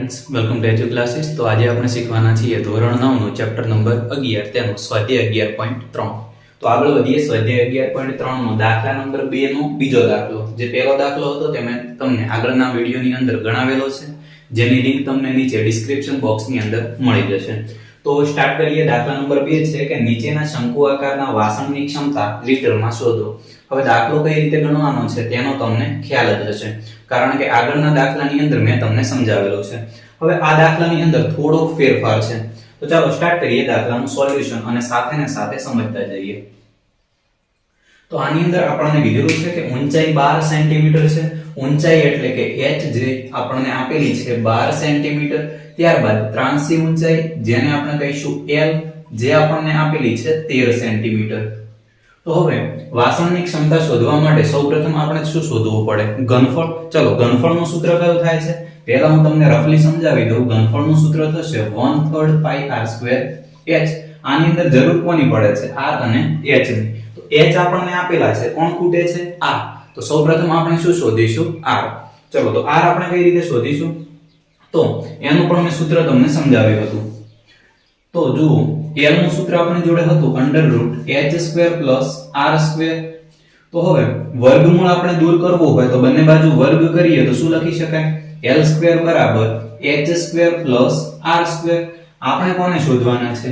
Friends, welcome to edu classes. તો આજે આપણે શીખવાના છીએ ધોરણ 9 નું ચેપ્ટર નંબર 11 તેનો સ્વાધ્યાય 11.3. તો આગળ વધીએ. સ્વાધ્યાય 11.3 નો દાખલા નંબર 2 નો બીજો દાખલો. જે પહેલો દાખલો હતો તે મેં તમને આગળના વિડિયોની અંદર ગણાવેલો છે, જેની લિંક તમને નીચે ડિસ્ક્રિપ્શન બોક્સની અંદર મળી જશે. તો સ્ટાર્ટ કરીએ. દાખલા નંબર 2 છે કે નીચેના શંકુ આકારના વાસણની ક્ષમતા લીટરમાં શોધો. હવે દાખલો કઈ રીતે ગણવાનો છે તેનો તમને ખ્યાલ જ હશે, કારણ કે આગળના દાખલાની અંદર મેં તમને સમજાવેલો છે. હવે આ દાખલાની અંદર થોડો ફેરફાર છે. તો ચાલો સ્ટાર્ટ કરીએ દાખલાનું સોલ્યુશન અને સાથે સમજતા જઈએ. તો આની અંદર આપણને કીધેલું છે કે ઊંચાઈ 12 સેન્ટીમીટર છે. ઊંચાઈ એટલે કે h જે આપણને આપેલી છે 12 સેન્ટીમીટર. ત્યારબાદ ત્રાંસી ઊંચાઈ જેને આપણે કહીશું l, જે આપણને આપેલી છે 13 સેન્ટીમીટર. તો હવે વાસણની ક્ષમતા શોધવા માટે સૌપ્રથમ આપણે શું શોધવું પડે? ઘનફળ. ચલો ઘનફળનું સૂત્ર કયું થાય છે? પહેલા હું તમને રફલી સમજાવી દઉં. ઘનફળનું સૂત્ર થશે 1/3 pi r² h. આની અંદર જરૂર કોની પડે છે? r અને h ની. તો h આપણને આપેલા છે, કોણ ખૂટે છે? r. તો સૌપ્રથમ આપણે શું શોધીશું? r. ચલો તો r આપણે કઈ રીતે શોધીશું? તો એનું પણ મેં સૂત્ર તમને સમજાવ્યું હતું. તો જુઓ, l નું સૂત્ર આપણી જોડે હતું √h² + r². તો હવે વર્ગમૂળ આપણે દૂર કરવો હોય તો બંને બાજુ વર્ગ કરીએ તો શું લખી શકાય? l² = h² + r². આપણે કોને શોધવાના છે?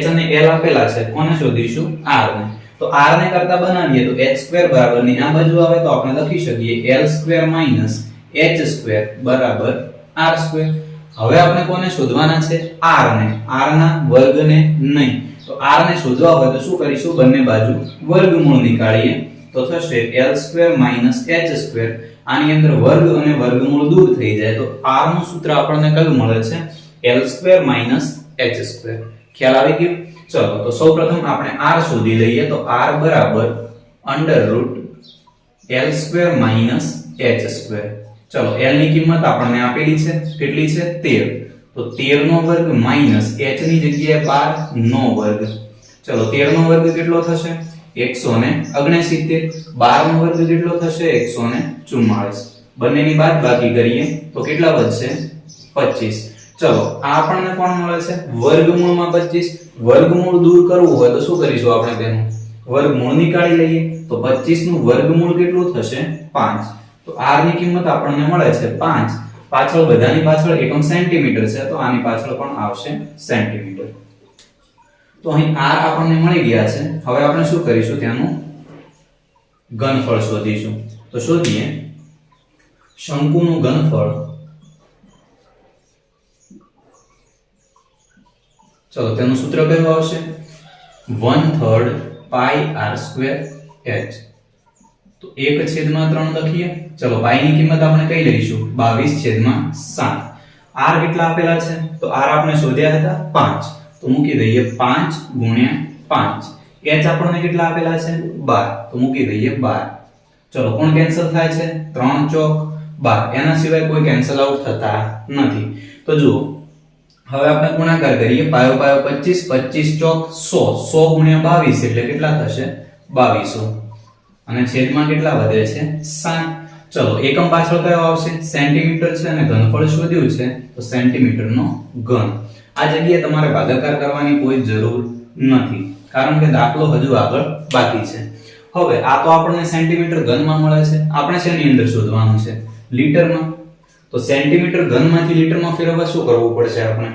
h અને l આપેલા છે. કોને શોધીશું? r ને. તો r ને કરતા બનાવીએ તો h² બરાબરની આ બાજુ આવે તો આપણે લખી શકીએ l² - h² બરાબર r². હવે આપણે કોને શોધવાના છે? r ને. r ના વર્ગને નહીં. તો r ને શોધવા હોય તો શું કરીશું? બંને બાજુ વર્ગમૂળ નીકાળીએ તો થશે l² - h². આની અંદર વર્ગ અને વર્ગમૂળ દૂર થઈ જાય તો r નું સૂત્ર આપણને કયું મળે છે? l² - h². ખ્યાલ આવી ગયો? ચલો તો સૌપ્રથમ આપણે r શોધી લઈએ. તો r બરાબર √l² - h². ચલો l ની કિંમત આપણને આપેલી છે, કેટલી છે? 13. તો 13 નો વર્ગ માઈનસ h ની જગ્યાએ 12 નો વર્ગ. ચલો 13 નો વર્ગ કેટલો થશે? 169. 12 નો વર્ગ કેટલો થશે? 144. બંનેની બાદબાકી કરીએ તો કેટલા વધશે? 25. ચલો આ આપણને કોણ મળે છે? વર્ગમૂળમાં 25. વર્ગમૂળ દૂર કરવું હોય તો શું કરીશું આપણે? તેનું વર્ગમૂળ નીકાળી લઈએ તો 25 નું વર્ગમૂળ કેટલું થશે? 5. તો r ની કિંમત આપણને મળે છે 5. પાછળ બધાની પાછળ એકમ સેન્ટીમીટર છે તો આની પાછળ પણ આવશે સેન્ટીમીટર. તો અહીં r આપણને મળી ગયા છે. હવે આપણે શું કરીશું? તેનું ઘનફળ શોધીશું. તો શોધીએ. શંકુનું ઘનફળ. ચલો તેનું સૂત્ર કયું આવશે? 1/3 pi r² h. તો 1/3 લખીએ. ચલો પાઈ ની કિંમત આપણે કઈ લઈશું? 22/7. r કેટલા આપેલા છે? તો r આપણે શોધ્યા હતા 5. તો મૂકી દઈએ 5 × 5. h આપણને કેટલા આપેલા છે? 12. તો મૂકી દઈએ 12. ચલો કોણ કેન્સલ થાય છે? 3 ચોક 12. એના સિવાય કોઈ કેન્સલ આઉટ થતા નથી. તો જુઓ, હવે આપણે ગુણાકાર કરીએ. પાયો 25, 25 ચોક 100. 100 × 22 એટલે કેટલા થશે? 2200. અને છેદમાં કેટલા વધે છે? 7. ચલો એકમ પાછળ કયો આવશે? સેન્ટીમીટર છે અને ઘનફળ શોધ્યું છે તો સેન્ટીમીટરનો ઘન. આ જગ્યાએ તમારે ભાગાકાર કરવાની કોઈ જરૂર નથી, કારણ કે દાખલો હજુ આગળ બાકી છે. હવે આ તો આપણને સેન્ટીમીટર ઘનમાં મળે છે. આપણે શેની અંદર શોધવાનું છે? લીટરમાં. તો સેન્ટીમીટર ઘનમાંથી લીટરમાં ફેરવવા શું કરવું પડશે આપણે?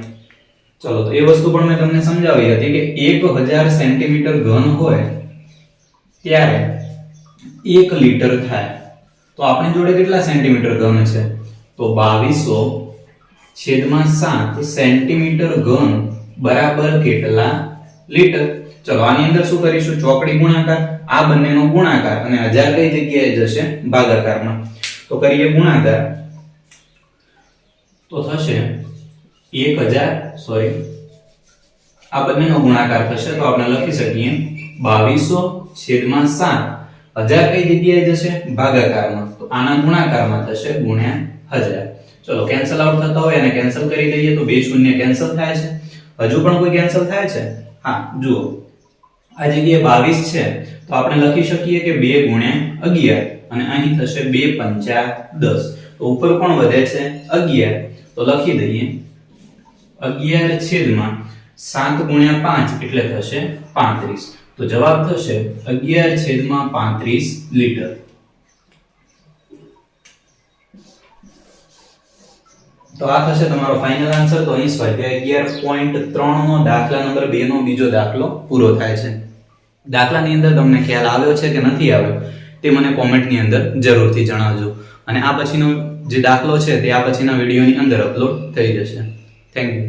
ચલો તો એ વસ્તુ પણ મેં તમને સમજાવી હતી કે 1000 સેન્ટીમીટર ઘન હોય ત્યારે 1 લીટર થાય. તો આપણી જોડે કેટલા સેન્ટીમીટર ઘન છે? તો 2200/7 સેન્ટીમીટર ઘન બરાબર કેટલા લીટર? ચલો આની અંદર શું કરીશું? ચોકડી ગુણાકાર. આ બંનેનો ગુણાકાર અને 1000 કઈ જગ્યાએ જશે? ભાગાકારમાં. તો કરીએ ગુણાકાર. તો થશે 1000 આ બંનેનો ગુણાકાર થશે તો આપણે લખી શકીએ 2200/7. 1000 કઈ જગ્યાએ જશે? ભાગાકારમાં. તો આના ગુણાકારમાં થશે × 1000. ચલો કેન્સલ આઉટ થતા હોય અને કેન્સલ કરી દઈએ તો 2 શૂન્ય કેન્સલ થાય છે. હજુ પણ કોઈ કેન્સલ થાય છે? હા, જુઓ આ જગ્યાએ 22 છે તો આપણે લખી શકીએ કે 2 × 11 અને અહીં થશે 2 × 5 = 10. તો ઉપર કોણ વધે છે? 11. તો લખી દઈએ 11/7 ગુણ્યા 5 એટલે થશે 35. તો જવાબ થશે 11/35 લીટર. તો આ થશે તમારો ફાઇનલ આન્સર. તો અહીં સ્વાધ્યાય 11.3 નો દાખલા નંબર 2 નો બીજો દાખલો પૂરો થાય છે. દાખલાની અંદર તમને ખ્યાલ આવ્યો છે કે નથી આવ્યો તે મને કોમેન્ટની અંદર જરૂરથી જણાવજો. અને આ પછીનો જે દાખલો છે તે આ પછીના વિડીયોની અંદર અપલોડ થઈ જશે. Thank you.